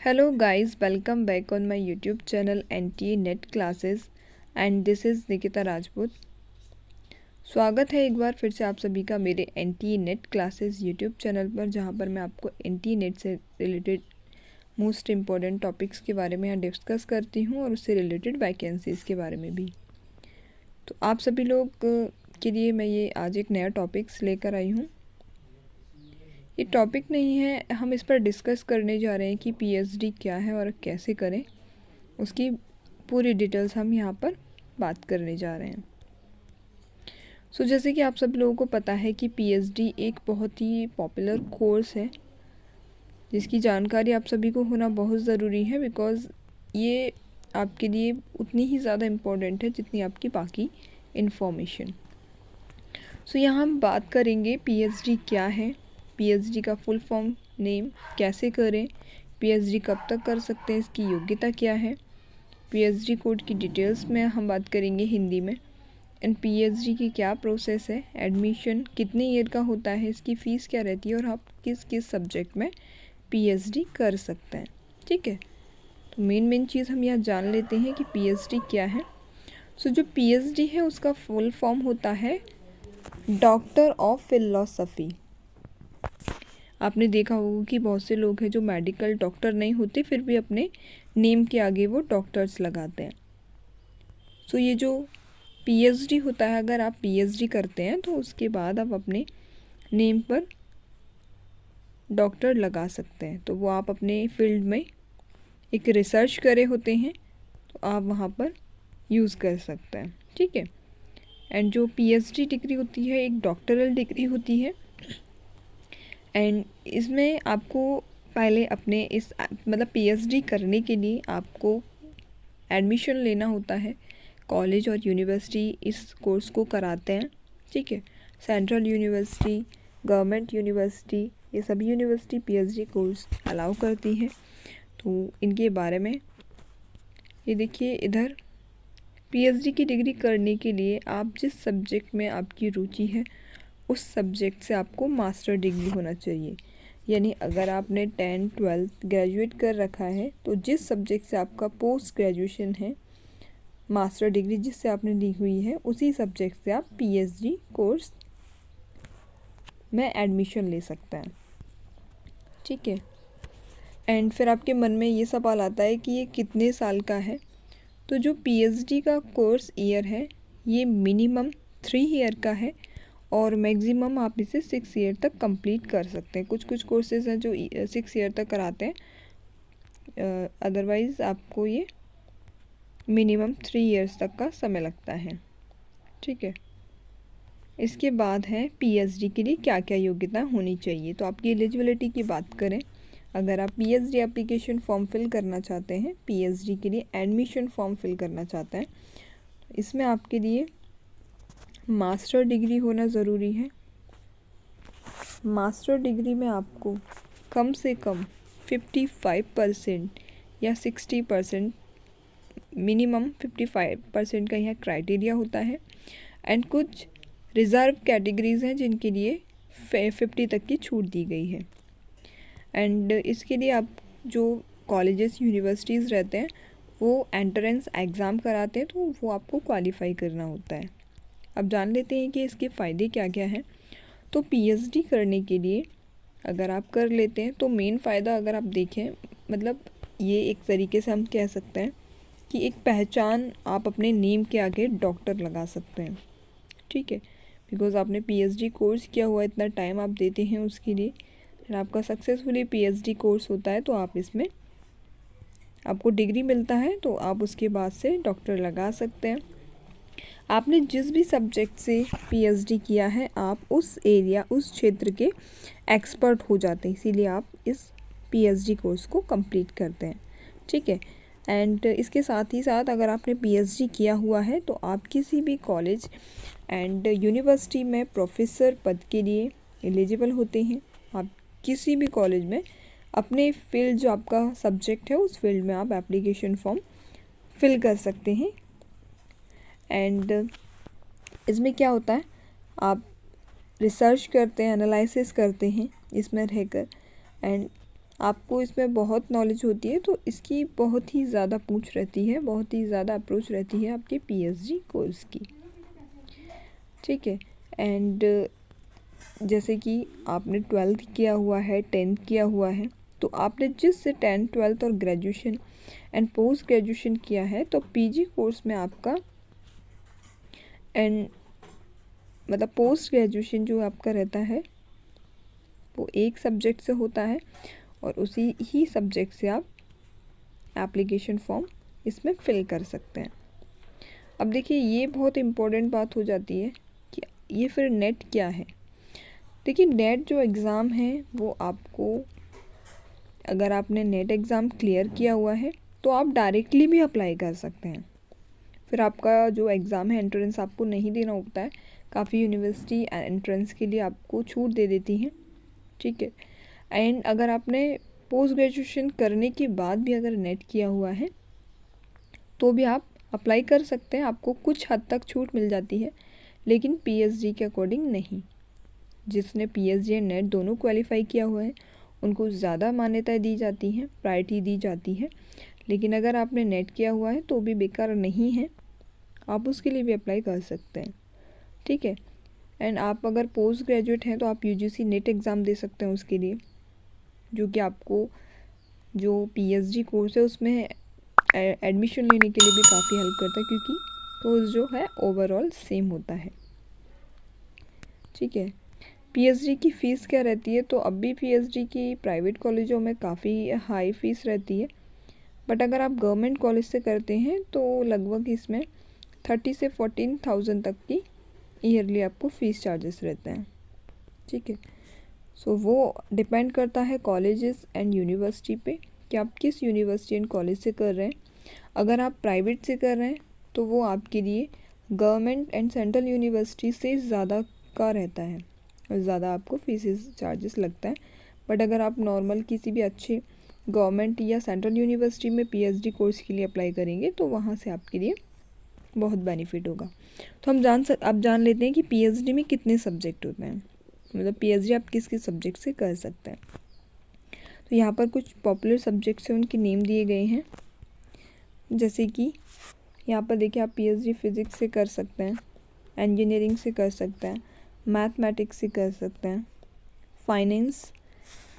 Hello guys, welcome back on my YouTube channel NTA Net Classes and this is Nikita Rajput. स्वागत है एक बार फिर से आप सभी का मेरे NTA Net Classes YouTube channel पर, जहां पर मैं आपको NTA Net से रिलेटेड मोस्ट इम्पॉर्टेंट टॉपिक्स के बारे में यहाँ डिस्कस करती हूँ और उससे रिलेटेड वैकेंसीज़ के बारे में भी। तो आप सभी लोग के लिए मैं ये आज एक नया टॉपिक्स लेकर आई हूँ। ये टॉपिक नहीं है, हम इस पर डिस्कस करने जा रहे हैं कि पीएचडी क्या है और कैसे करें, उसकी पूरी डिटेल्स हम यहाँ पर बात करने जा रहे हैं। जैसे कि आप सब लोगों को पता है कि पीएचडी एक बहुत ही पॉपुलर कोर्स है जिसकी जानकारी आप सभी को होना बहुत ज़रूरी है, बिकॉज़ ये आपके लिए उतनी ही ज़्यादा इम्पोर्टेंट है जितनी आपकी बाकी इन्फॉर्मेशन। यहाँ हम बात करेंगे पीएचडी क्या है, पीएचडी का फुल फॉर्म नेम, कैसे करें, पीएचडी कब तक कर सकते हैं, इसकी योग्यता क्या है, पीएचडी कोड की डिटेल्स में हम बात करेंगे हिंदी में, एंड पीएचडी की क्या प्रोसेस है, एडमिशन कितने ईयर का होता है, इसकी फ़ीस क्या रहती है और आप किस किस सब्जेक्ट में पीएचडी कर सकते हैं। ठीक है, तो मेन चीज़ हम यहाँ जान लेते हैं कि पीएचडी क्या है। जो पीएचडी है उसका फुल फॉर्म होता है डॉक्टर ऑफ फिलोसफी। आपने देखा होगा कि बहुत से लोग हैं जो मेडिकल डॉक्टर नहीं होते फिर भी अपने नेम के आगे वो डॉक्टर्स लगाते हैं। ये जो पीएचडी होता है, अगर आप पीएचडी करते हैं तो उसके बाद आप अपने नेम पर डॉक्टर लगा सकते हैं। तो वो आप अपने फील्ड में एक रिसर्च करे होते हैं तो आप वहाँ पर यूज़ कर सकते हैं। ठीक है, एंड जो पीएचडी डिग्री होती है एक डॉक्टरल डिग्री होती है, एंड इसमें आपको पहले अपने इस पीएचडी करने के लिए आपको एडमिशन लेना होता है। कॉलेज और यूनिवर्सिटी इस कोर्स को कराते हैं। ठीक है, सेंट्रल यूनिवर्सिटी, गवर्नमेंट यूनिवर्सिटी, ये सभी यूनिवर्सिटी पीएचडी कोर्स अलाउ करती हैं। तो इनके बारे में ये देखिए, इधर पीएचडी की डिग्री करने के लिए आप जिस सब्जेक्ट में आपकी रुचि है उस सब्जेक्ट से आपको मास्टर डिग्री होना चाहिए। यानी अगर आपने 10th 12th ग्रेजुएट कर रखा है तो जिस सब्जेक्ट से आपका पोस्ट ग्रेजुएशन है, मास्टर डिग्री जिससे आपने ली हुई है, उसी सब्जेक्ट से आप पीएचडी कोर्स में एडमिशन ले सकते हैं। ठीक है, एंड फिर आपके मन में ये सवाल आता है कि ये कितने साल का है। तो जो पीएचडी का कोर्स ईयर है ये मिनिमम 3 ईयर का है और मैक्सिमम आप इसे 6 ईयर तक कंप्लीट कर सकते हैं। कुछ कोर्सेज़ हैं जो 6 ईयर तक कराते हैं, अदरवाइज़ आपको ये मिनिमम 3 ईयर्स तक का समय लगता है। ठीक है, इसके बाद है पीएचडी के लिए क्या क्या योग्यता होनी चाहिए। तो आपकी एलिजिबिलिटी की बात करें, अगर आप पीएचडी एप्लीकेशन फॉर्म फिल करना चाहते हैं, पीएचडी के लिए एडमिशन फॉर्म फिल करना चाहते हैं, तो इसमें आपके लिए मास्टर डिग्री होना ज़रूरी है। मास्टर डिग्री में आपको कम से कम 55% या 60%, मिनिमम 55% का यह क्राइटेरिया होता है। एंड कुछ रिज़र्व कैटेगरीज़ हैं जिनके लिए 50 तक की छूट दी गई है। एंड इसके लिए आप जो कॉलेजेस यूनिवर्सिटीज़ रहते हैं वो एंट्रेंस एग्ज़ाम कराते हैं, तो वो आपको क्वालिफ़ाई करना होता है। अब जान लेते हैं कि इसके फ़ायदे क्या क्या हैं। तो पीएचडी करने के लिए अगर आप कर लेते हैं तो मेन फ़ायदा अगर आप देखें, ये एक तरीके से हम कह सकते हैं कि एक पहचान आप अपने नेम के आगे डॉक्टर लगा सकते हैं। ठीक है, बिकॉज़ आपने पीएचडी कोर्स किया हुआ, इतना टाइम आप देते हैं उसके लिए, और आपका सक्सेसफुली पीएचडी कोर्स होता है तो आप इसमें आपको डिग्री मिलता है, तो आप उसके बाद से डॉक्टर लगा सकते हैं। आपने जिस भी सब्जेक्ट से पीएचडी किया है आप उस एरिया, उस क्षेत्र के एक्सपर्ट हो जाते हैं, इसीलिए आप इस पीएचडी कोर्स को कंप्लीट करते हैं। ठीक है, एंड इसके साथ ही साथ अगर आपने पीएचडी किया हुआ है तो आप किसी भी कॉलेज एंड यूनिवर्सिटी में प्रोफेसर पद के लिए एलिजिबल होते हैं। आप किसी भी कॉलेज में अपने फील्ड, जो आपका सब्जेक्ट है उस फील्ड में आप एप्लीकेशन फॉर्म फिल कर सकते हैं। एंड इसमें क्या होता है, आप रिसर्च करते हैं, एनालिसिस करते हैं इसमें रहकर, एंड आपको इसमें बहुत नॉलेज होती है तो इसकी बहुत ही ज़्यादा पूछ रहती है, बहुत ही ज़्यादा अप्रोच रहती है आपके पीएचडी कोर्स की, ठीक है। एंड जैसे कि आपने 12th किया हुआ है, 10th किया हुआ है, तो आपने जिससे 10th 12th और ग्रेजुएशन एंड पोस्ट ग्रेजुएशन किया है तो पीजी कोर्स में आपका एंड मतलब पोस्ट ग्रेजुएशन जो आपका रहता है वो एक सब्जेक्ट से होता है और उसी ही सब्जेक्ट से आप एप्लीकेशन फॉर्म इसमें फिल कर सकते हैं। अब देखिए ये बहुत इम्पोर्टेंट बात हो जाती है कि ये फिर नेट क्या है। देखिए नेट जो एग्ज़ाम है वो आपको, अगर आपने नेट एग्ज़ाम क्लियर किया हुआ है तो आप डायरेक्टली भी अप्लाई कर सकते हैं। फिर आपका जो एग्ज़ाम है एंट्रेंस आपको नहीं देना होता है। काफ़ी यूनिवर्सिटी एंट्रेंस के लिए आपको छूट दे देती हैं, ठीक है। एंड अगर आपने पोस्ट ग्रेजुएशन करने के बाद भी अगर नेट किया हुआ है तो भी आप अप्लाई कर सकते हैं, आपको कुछ हद तक छूट मिल जाती है, लेकिन पीएचडी के अकॉर्डिंग नहीं। जिसने पीएचडी एंड नेट दोनों क्वालिफाई किया हुआ है उनको ज़्यादा मान्यता दी जाती है, प्रायोरिटी दी जाती है। लेकिन अगर आपने नेट किया हुआ है तो भी बेकार नहीं है, आप उसके लिए भी अप्लाई कर सकते हैं, ठीक है। एंड आप अगर पोस्ट ग्रेजुएट हैं तो आप यूजीसी नेट एग्ज़ाम दे सकते हैं उसके लिए, जो कि आपको जो पीएचडी कोर्स है उसमें एडमिशन लेने के लिए भी काफ़ी हेल्प करता है, क्योंकि कोर्स जो है ओवरऑल सेम होता है, ठीक है। पीएचडी की फ़ीस क्या रहती है, तो अब भी पीएचडी की प्राइवेट कॉलेजों में काफ़ी हाई फीस रहती है, बट अगर आप गवर्नमेंट कॉलेज से करते हैं तो लगभग इसमें 30 से 14,000 तक की ईयरली आपको फ़ीस चार्जेस रहते हैं, ठीक है। सो वो डिपेंड करता है कॉलेजेस एंड यूनिवर्सिटी पे कि आप किस यूनिवर्सिटी एंड कॉलेज से कर रहे हैं। अगर आप प्राइवेट से कर रहे हैं तो वो आपके लिए गवर्नमेंट एंड सेंट्रल यूनिवर्सिटी से ज़्यादा का रहता है और ज़्यादा आपको फीस चार्जेस लगता है। बट अगर आप नॉर्मल किसी भी अच्छे गवर्नमेंट या सेंट्रल यूनिवर्सिटी में पीएचडी कोर्स के लिए अप्लाई करेंगे तो वहाँ से आपके लिए बहुत बेनिफिट होगा। तो हम अब जान लेते हैं कि पीएचडी में कितने सब्जेक्ट होते हैं, मतलब पीएचडी आप किस किस सब्जेक्ट से कर सकते हैं। तो यहाँ पर कुछ पॉपुलर सब्जेक्ट्स हैं, उनके नेम दिए गए हैं। जैसे कि यहाँ पर देखिए आप पीएचडी फिज़िक्स से कर सकते हैं, इंजीनियरिंग से कर सकते हैं, मैथमेटिक्स से कर सकते हैं, फाइनेंस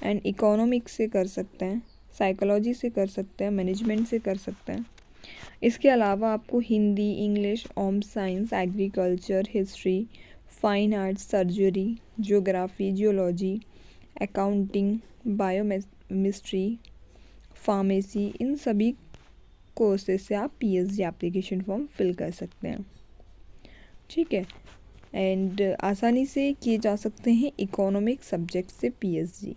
एंड इकोनॉमिक्स से कर सकते हैं, साइकोलॉजी से कर सकते हैं, मैनेजमेंट से कर सकते हैं। इसके अलावा आपको Hindi, English, home science, agriculture, history, fine arts, surgery, geography, geology, accounting, biochemistry, pharmacy, इन सभी कोर्सेज से आप पीएचडी एप्लीकेशन फॉर्म फिल कर सकते हैं, ठीक है। एंड आसानी से किए जा सकते हैं इकोनॉमिक सब्जेक्ट से पीएचडी।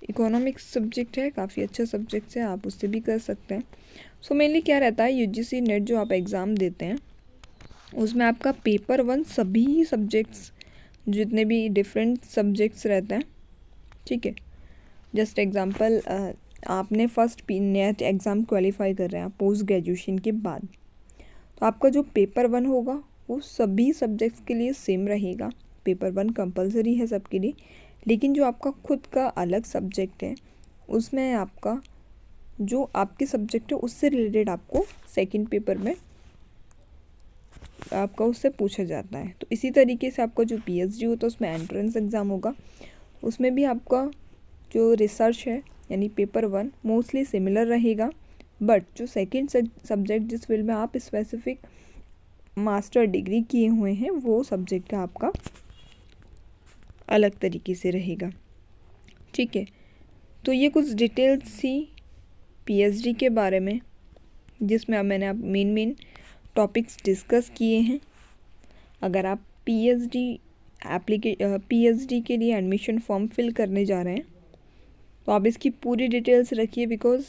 इकोनॉमिक्स सब्जेक्ट है, काफ़ी अच्छा सब्जेक्ट है, आप उससे भी कर सकते हैं। सो मेनली क्या रहता है, यूजीसी नेट जो आप एग्ज़ाम देते हैं उसमें आपका पेपर 1 सभी सब्जेक्ट्स जितने भी डिफरेंट सब्जेक्ट्स रहते हैं, ठीक है। जस्ट एग्जांपल आपने फर्स्ट नेट एग्ज़ाम क्वालिफाई कर रहे हैं पोस्ट ग्रेजुएशन के बाद, तो आपका जो पेपर 1 होगा वो सभी सब्जेक्ट्स के लिए सेम रहेगा। पेपर 1 कंपलसरी है सबके लिए, लेकिन जो आपका खुद का अलग सब्जेक्ट है उसमें आपका जो आपके सब्जेक्ट है उससे रिलेटेड आपको सेकंड पेपर में आपका उससे पूछा जाता है। तो इसी तरीके से आपका जो पीएचडी होता है उसमें एंट्रेंस एग्ज़ाम होगा, उसमें भी आपका जो रिसर्च है यानी पेपर 1 मोस्टली सिमिलर रहेगा, बट जो सेकंड सब्जेक्ट जिस फील्ड में आप स्पेसिफिक मास्टर डिग्री किए हुए हैं वो सब्जेक्ट का आपका अलग तरीके से रहेगा, ठीक है। तो ये कुछ डिटेल्स थी पीएचडी के बारे में, जिसमें अब मैंने आप मेन टॉपिक्स डिस्कस किए हैं। अगर आप पीएचडी के लिए एडमिशन फॉर्म फिल करने जा रहे हैं तो आप इसकी पूरी डिटेल्स रखिए, बिकॉज़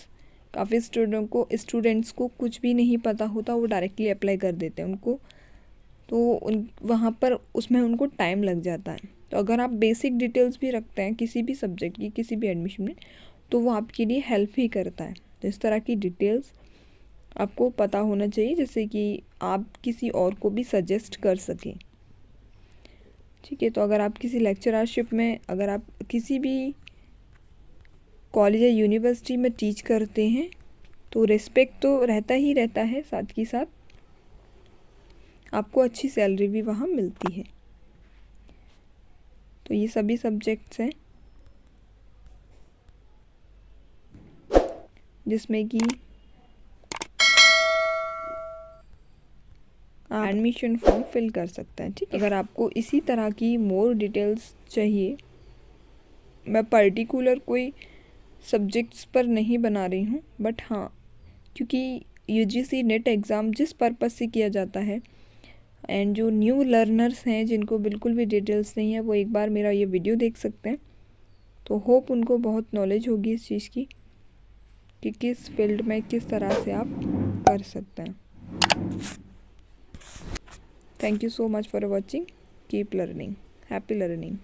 काफ़ी स्टूडेंट्स को कुछ भी नहीं पता होता, वो डायरेक्टली अप्लाई कर देते हैं उनको, तो वहाँ पर उसमें उनको टाइम लग जाता है। तो अगर आप बेसिक डिटेल्स भी रखते हैं किसी भी सब्जेक्ट की किसी भी एडमिशन में तो वो आपके लिए हेल्प ही करता है। तो इस तरह की डिटेल्स आपको पता होना चाहिए जिससे कि आप किसी और को भी सजेस्ट कर सकें, ठीक है। तो अगर आप किसी लेक्चररशिप में अगर आप किसी भी कॉलेज या यूनिवर्सिटी में टीच करते हैं तो रिस्पेक्ट तो रहता ही रहता है, साथ ही साथ आपको अच्छी सैलरी भी वहाँ मिलती है। तो ये सभी सब्जेक्ट्स हैं जिसमें कि एडमिशन फॉर्म फिल कर सकते हैं। ठीक है, अगर आपको इसी तरह की मोर डिटेल्स चाहिए, मैं पर्टिकुलर कोई सब्जेक्ट्स पर नहीं बना रही हूँ, बट हाँ, क्योंकि यूजीसी नेट एग्ज़ाम जिस पर्पज़ से किया जाता है एंड जो न्यू लर्नर्स हैं जिनको बिल्कुल भी डिटेल्स नहीं है, वो एक बार मेरा ये वीडियो देख सकते हैं। तो होप उनको बहुत नॉलेज होगी इस चीज़ की कि किस फील्ड में किस तरह से आप कर सकते हैं। Thank you so much for watching. Keep learning. Happy learning.